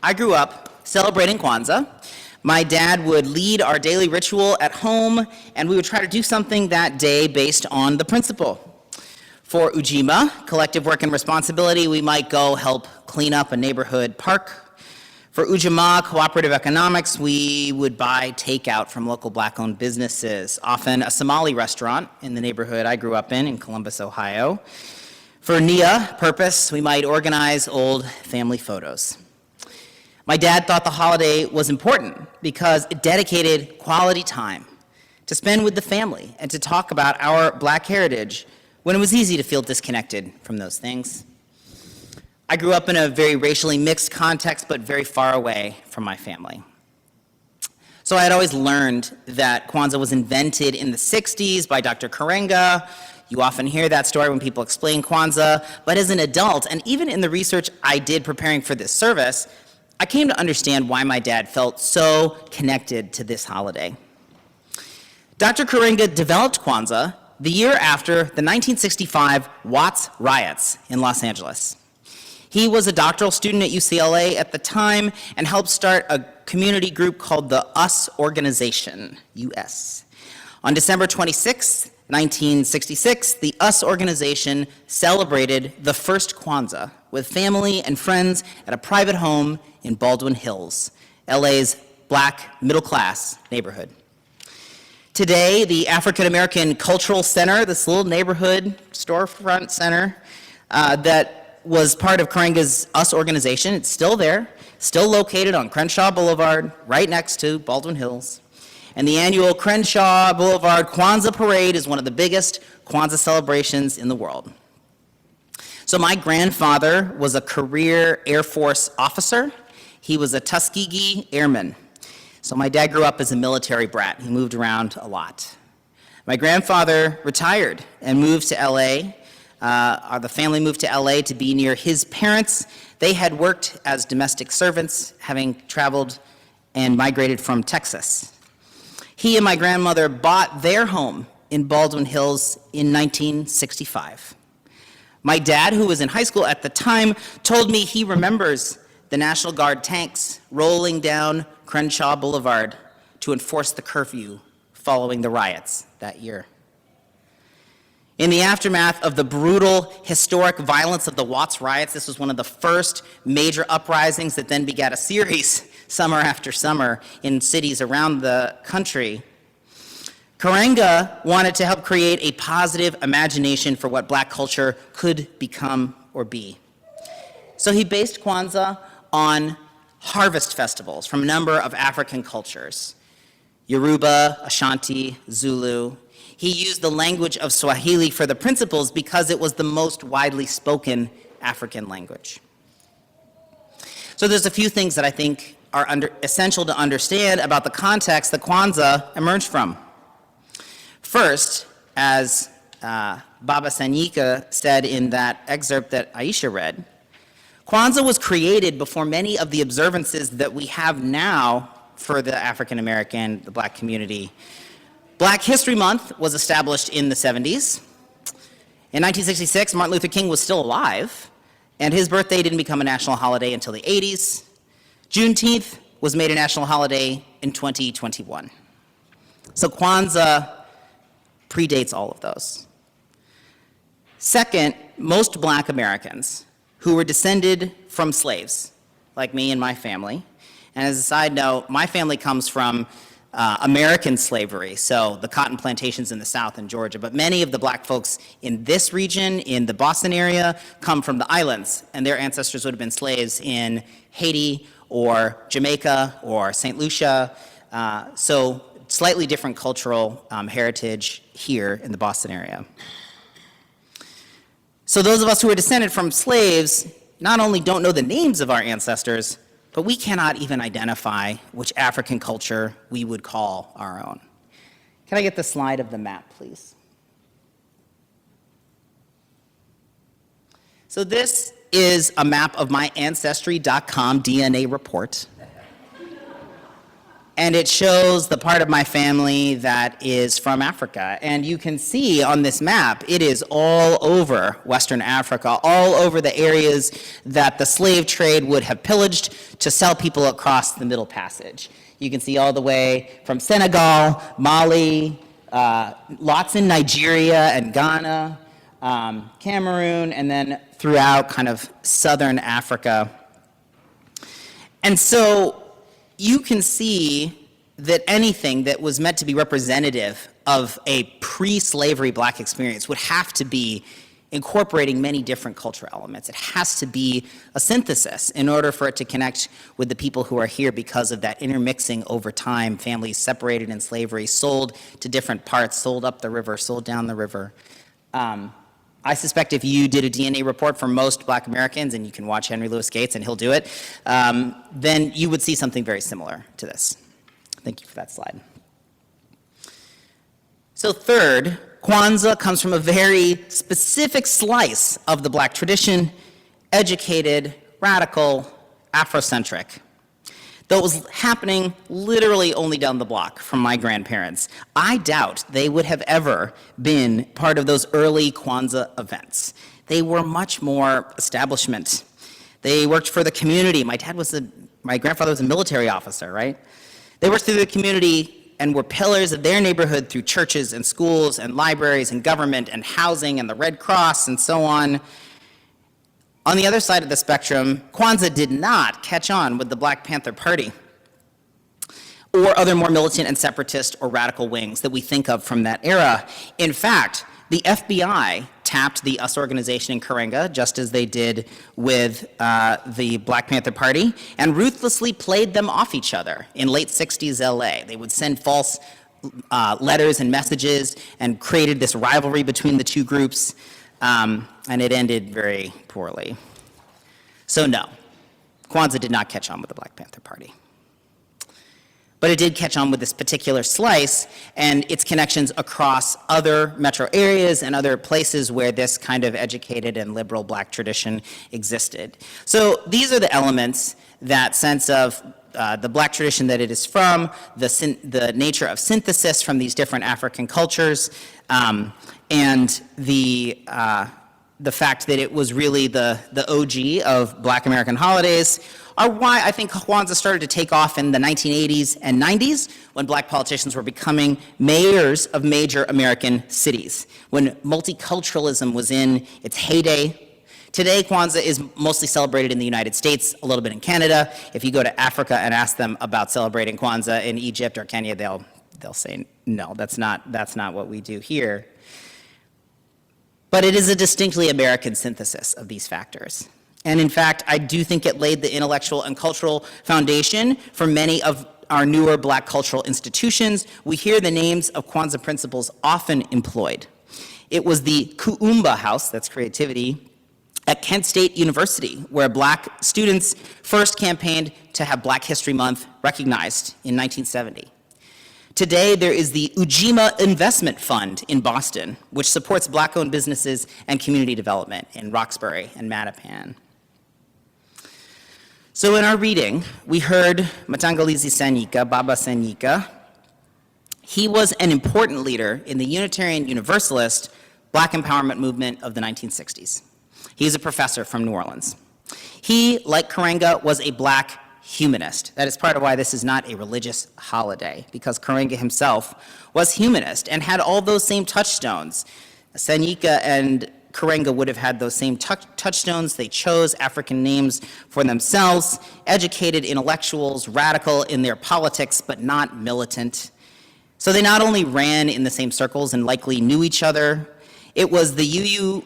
I grew up celebrating Kwanzaa. My dad would lead our daily ritual at home, and we would try to do something that day based on the principle. For Ujima, collective work and responsibility, we might go help clean up a neighborhood park. For Ujima, cooperative economics, we would buy takeout from local black-owned businesses, often a Somali restaurant in the neighborhood I grew up in Columbus, Ohio. For Nia, purpose, we might organize old family photos. My dad thought the holiday was important because it dedicated quality time to spend with the family and to talk about our black heritage when it was easy to feel disconnected from those things. I grew up in a very racially mixed context, but very far away from my family. So I had always learned that Kwanzaa was invented in the 60s by Dr. Karenga. You often hear that story when people explain Kwanzaa, but as an adult, and even in the research I did preparing for this service, I came to understand why my dad felt so connected to this holiday. Dr. Karenga developed Kwanzaa the year after the 1965 Watts riots in Los Angeles. He was a doctoral student at UCLA at the time and helped start a community group called the US Organization, US. On December 26, 1966, the US Organization celebrated the first Kwanzaa with family and friends at a private home in Baldwin Hills, LA's black middle-class neighborhood. Today, the African American Cultural Center, this little neighborhood storefront center that was part of Karenga's US Organization, it's still there, still located on Crenshaw Boulevard, right next to Baldwin Hills. And the annual Crenshaw Boulevard Kwanzaa Parade is one of the biggest Kwanzaa celebrations in the world. So my grandfather was a career Air Force officer. He was a Tuskegee Airman. So my dad grew up as a military brat. He moved around a lot. My grandfather retired and moved to LA. The family moved to LA to be near his parents. They had worked as domestic servants, having traveled and migrated from Texas. He and my grandmother bought their home in Baldwin Hills in 1965. My dad, who was in high school at the time, told me he remembers the National Guard tanks rolling down Crenshaw Boulevard to enforce the curfew following the riots that year. In the aftermath of the brutal, historic violence of the Watts riots, this was one of the first major uprisings that then begat a series, summer after summer, in cities around the country. Karenga wanted to help create a positive imagination for what black culture could become or be. So he based Kwanzaa on harvest festivals from a number of African cultures: Yoruba, Ashanti, Zulu. He used the language of Swahili for the principles because it was the most widely spoken African language. So there's a few things that I think are essential to understand about the context that Kwanzaa emerged from. First, as Baba Sanyika said in that excerpt that Aisha read, Kwanzaa was created before many of the observances that we have now for the African American, the black community. Black History Month was established in the 70s. In 1966, Martin Luther King was still alive, and his birthday didn't become a national holiday until the 80s. Juneteenth was made a national holiday in 2021. So Kwanzaa predates all of those. Second, most black Americans who were descended from slaves, like me and my family, and as a side note, my family comes from American slavery, so the cotton plantations in the South and Georgia, but many of the black folks in this region, in the Boston area, come from the islands, and their ancestors would have been slaves in Haiti or Jamaica or St. Lucia, so slightly different cultural heritage here in the Boston area. So those of us who are descended from slaves not only don't know the names of our ancestors, but we cannot even identify which African culture we would call our own. Can I get the slide of the map, please? So this is a map of my Ancestry.com DNA report. and it shows the part of my family that is from Africa. And you can see on this map, it is all over Western Africa, all over the areas that the slave trade would have pillaged to sell people across the Middle Passage. You can see all the way from Senegal, Mali, lots in Nigeria and Ghana, Cameroon, and then throughout kind of southern Africa. And so you can see that anything that was meant to be representative of a pre-slavery Black experience would have to be incorporating many different cultural elements. It has to be a synthesis in order for it to connect with the people who are here because of that intermixing over time, families separated in slavery, sold to different parts, sold up the river, sold down the river. I suspect if you did a DNA report for most Black Americans, and you can watch Henry Louis Gates and he'll do it, then you would see something very similar to this. Thank you for that slide. So third, Kwanzaa comes from a very specific slice of the Black tradition, educated, radical, Afrocentric. Though it was happening literally only down the block from my grandparents, I doubt they would have ever been part of those early Kwanzaa events. They were much more establishment. They worked for the community. My grandfather was a military officer, right? They worked through the community and were pillars of their neighborhood through churches and schools and libraries and government and housing and the Red Cross and so on. On the other side of the spectrum, Kwanzaa did not catch on with the Black Panther Party or other more militant and separatist or radical wings that we think of from that era. In fact, the FBI tapped the US organization in Karenga, just as they did with the Black Panther Party, and ruthlessly played them off each other in late 60s LA. They would send false letters and messages and created this rivalry between the two groups, and it ended very poorly. So no, Kwanzaa did not catch on with the Black Panther Party. But it did catch on with this particular slice and its connections across other metro areas and other places where this kind of educated and liberal Black tradition existed. So these are the elements, that sense of the Black tradition that it is from, the nature of synthesis from these different African cultures, and the fact that it was really the OG of Black American holidays, are why I think Kwanzaa started to take off in the 1980s and 90s when Black politicians were becoming mayors of major American cities, when multiculturalism was in its heyday. Today, Kwanzaa is mostly celebrated in the United States, a little bit in Canada. If you go to Africa and ask them about celebrating Kwanzaa in Egypt or Kenya, they'll say, no, that's not what we do here. But it is a distinctly American synthesis of these factors. And in fact, I do think it laid the intellectual and cultural foundation for many of our newer Black cultural institutions. We hear the names of Kwanzaa principles often employed. It was the Kuumba House, that's creativity, at Kent State University, where Black students first campaigned to have Black History Month recognized in 1970. Today, there is the Ujima Investment Fund in Boston, which supports Black-owned businesses and community development in Roxbury and Mattapan. So in our reading, we heard Matangalizi Sanyika, Baba Sanyika. He was an important leader in the Unitarian Universalist Black empowerment movement of the 1960s. He is a professor from New Orleans. He, like Karenga, was a Black humanist. That is part of why this is not a religious holiday, because Karenga himself was humanist and had all those same touchstones. Sanyika and Karenga would have had those same touchstones. They chose African names for themselves, educated intellectuals, radical in their politics, but not militant. So they not only ran in the same circles and likely knew each other, it was the UU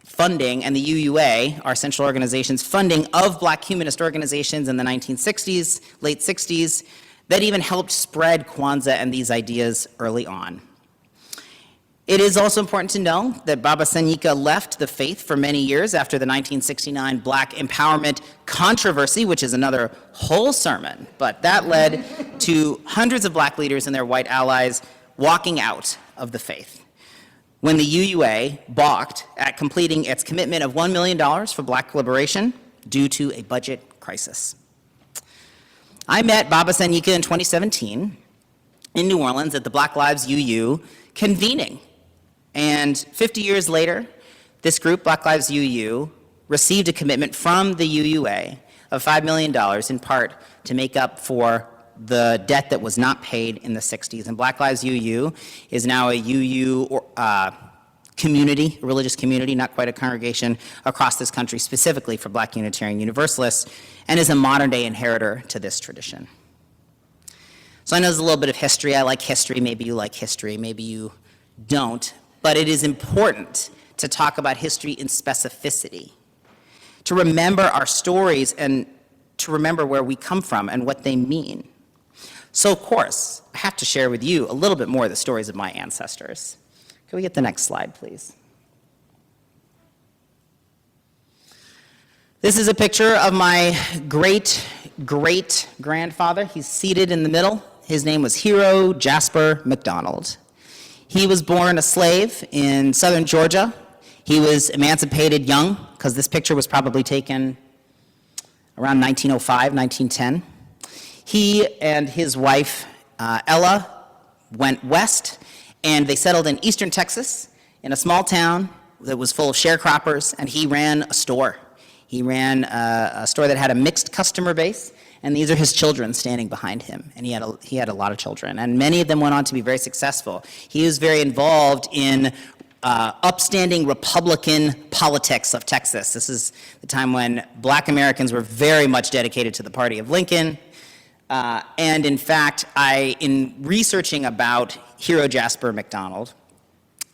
funding and the UUA, our central organization's funding of Black humanist organizations in the 1960s, late 60s, that even helped spread Kwanzaa and these ideas early on. It is also important to know that Baba Sanyika left the faith for many years after the 1969 Black empowerment controversy, which is another whole sermon, but that led to hundreds of Black leaders and their white allies walking out of the faith, when the UUA balked at completing its commitment of $1 million for Black liberation due to a budget crisis. I met Baba Sanika in 2017 in New Orleans at the Black Lives UU convening. And 50 years later, this group, Black Lives UU, received a commitment from the UUA of $5 million in part to make up for the debt that was not paid in the 60s. And Black Lives UU is now a UU community, a religious community, not quite a congregation, across this country specifically for Black Unitarian Universalists, and is a modern day inheritor to this tradition. So I know there's a little bit of history. I like history. Maybe you like history. Maybe you don't. But it is important to talk about history in specificity, to remember our stories and to remember where we come from and what they mean. So, of course, I have to share with you a little bit more of the stories of my ancestors. Can we get the next slide, please? This is a picture of my great-great-grandfather. He's seated in the middle. His name was Hero Jasper McDonald. He was born a slave in southern Georgia. He was emancipated young, because this picture was probably taken around 1905, 1910. He and his wife, Ella, went west, and they settled in eastern Texas in a small town that was full of sharecroppers, and he ran a store. He ran a store that had a mixed customer base, and these are his children standing behind him, and he had a lot of children, and many of them went on to be very successful. He was very involved in upstanding Republican politics of Texas. This is the time when Black Americans were very much dedicated to the party of Lincoln. And in fact, in researching about Hero Jasper McDonald,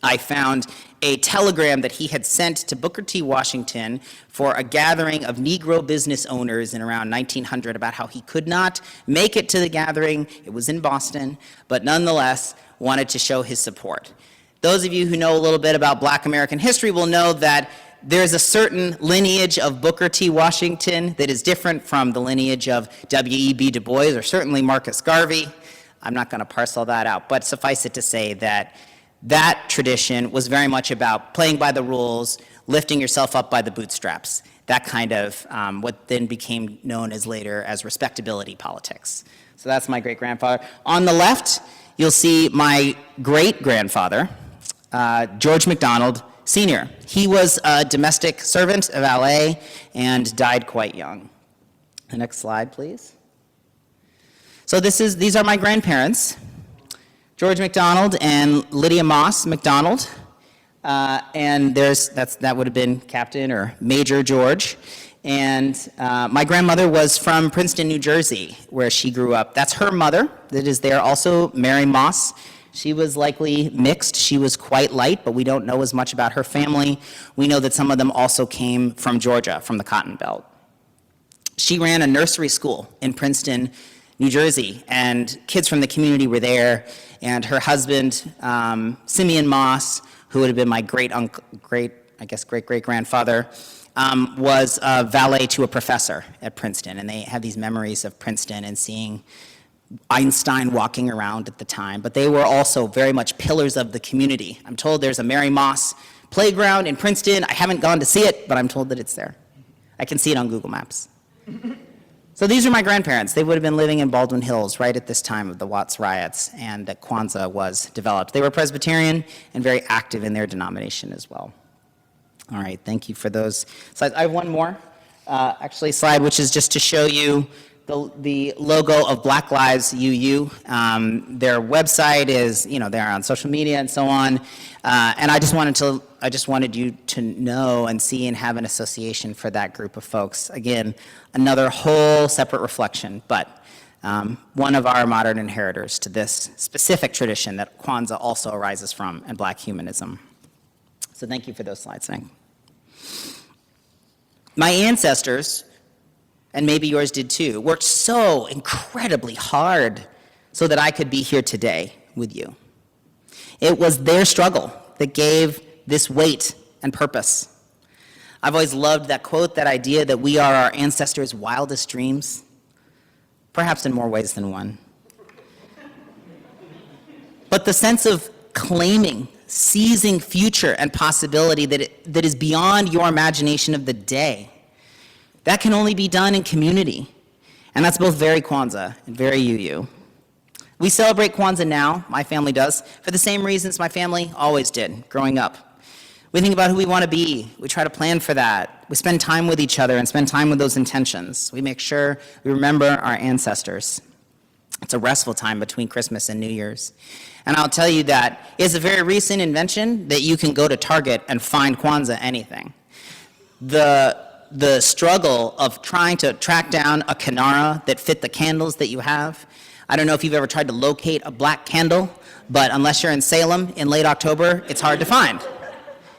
I found a telegram that he had sent to Booker T. Washington for a gathering of Negro business owners in around 1900 about how he could not make it to the gathering. It was in Boston, but nonetheless wanted to show his support. Those of you who know a little bit about Black American history will know that there's a certain lineage of Booker T. Washington that is different from the lineage of W.E.B. Du Bois or certainly Marcus Garvey. I'm not going to parse all that out, but suffice it to say that that tradition was very much about playing by the rules, lifting yourself up by the bootstraps, that kind of what then became known as later as respectability politics. So that's my great-grandfather. On the left, you'll see my great-grandfather, George McDonald, Sr. He was a domestic servant, a valet, and died quite young. The next slide, please. So these are my grandparents, George McDonald and Lydia Moss McDonald. And that would have been Captain or Major George. And my grandmother was from Princeton, New Jersey, where she grew up. That's her mother that is there also, Mary Moss. She was likely mixed. She was quite light, but we don't know as much about her family. We know that some of them also came from Georgia, from the Cotton Belt. She ran a nursery school in Princeton, New Jersey, and kids from the community were there. And her husband, Simeon Moss, who would have been my great-great-grandfather, was a valet to a professor at Princeton. And they have these memories of Princeton and seeing Einstein walking around at the time, but they were also very much pillars of the community. I'm told there's a Mary Moss playground in Princeton. I haven't gone to see it, but I'm told that it's there. I can see it on Google Maps. So these are my grandparents. They would have been living in Baldwin Hills right at this time of the Watts riots and that Kwanzaa was developed. They were Presbyterian and very active in their denomination as well. All right, thank you for those slides. I have one more, slide, which is just to show you the logo of Black Lives UU. Their website is, they're on social media and so on. And I just wanted you to know and see and have an association for that group of folks. Again, another whole separate reflection, but one of our modern inheritors to this specific tradition that Kwanzaa also arises from and Black humanism. So thank you for those slides, Nick. My ancestors, and maybe yours did too, worked so incredibly hard so that I could be here today with you. It was their struggle that gave this weight and purpose. I've always loved that quote, that idea that we are our ancestors' wildest dreams, perhaps in more ways than one. But the sense of claiming, seizing future and possibility that is beyond your imagination of the day, that can only be done in community. And that's both very Kwanzaa and very UU. We celebrate Kwanzaa now, my family does, for the same reasons my family always did growing up. We think about who we want to be. We try to plan for that. We spend time with each other and spend time with those intentions. We make sure we remember our ancestors. It's a restful time between Christmas and New Year's. And I'll tell you that it's a very recent invention that you can go to Target and find Kwanzaa anything. The struggle of trying to track down a kinara that fit the candles that you have. I don't know if you've ever tried to locate a black candle, but unless you're in Salem in late October, it's hard to find.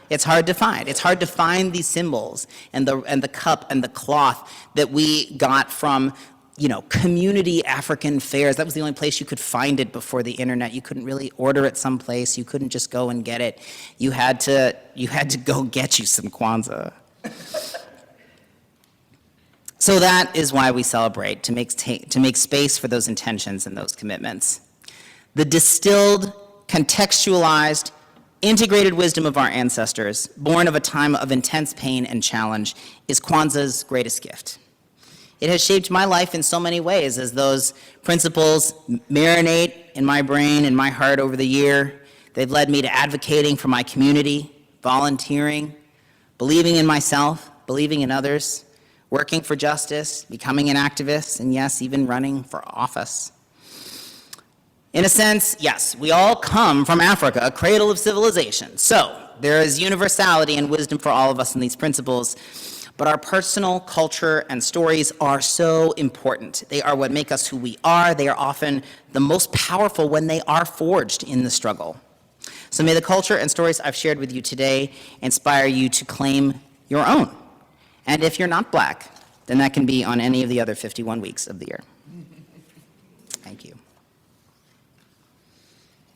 It's hard to find. It's hard to find these symbols and the cup and the cloth that we got from, community African fairs. That was the only place you could find it before the internet. You couldn't really order it someplace. You couldn't just go and get it. You had to go get you some Kwanzaa. So that is why we celebrate, to make space for those intentions and those commitments. The distilled, contextualized, integrated wisdom of our ancestors, born of a time of intense pain and challenge, is Kwanzaa's greatest gift. It has shaped my life in so many ways as those principles marinate in my brain and my heart over the year. They've led me to advocating for my community, volunteering, believing in myself, believing in others, working for justice, becoming an activist, and yes, even running for office. In a sense, yes, we all come from Africa, a cradle of civilization. So there is universality and wisdom for all of us in these principles, but our personal culture and stories are so important. They are what make us who we are. They are often the most powerful when they are forged in the struggle. So may the culture and stories I've shared with you today inspire you to claim your own. And if you're not Black, then that can be on any of the other 51 weeks of the year. Thank you.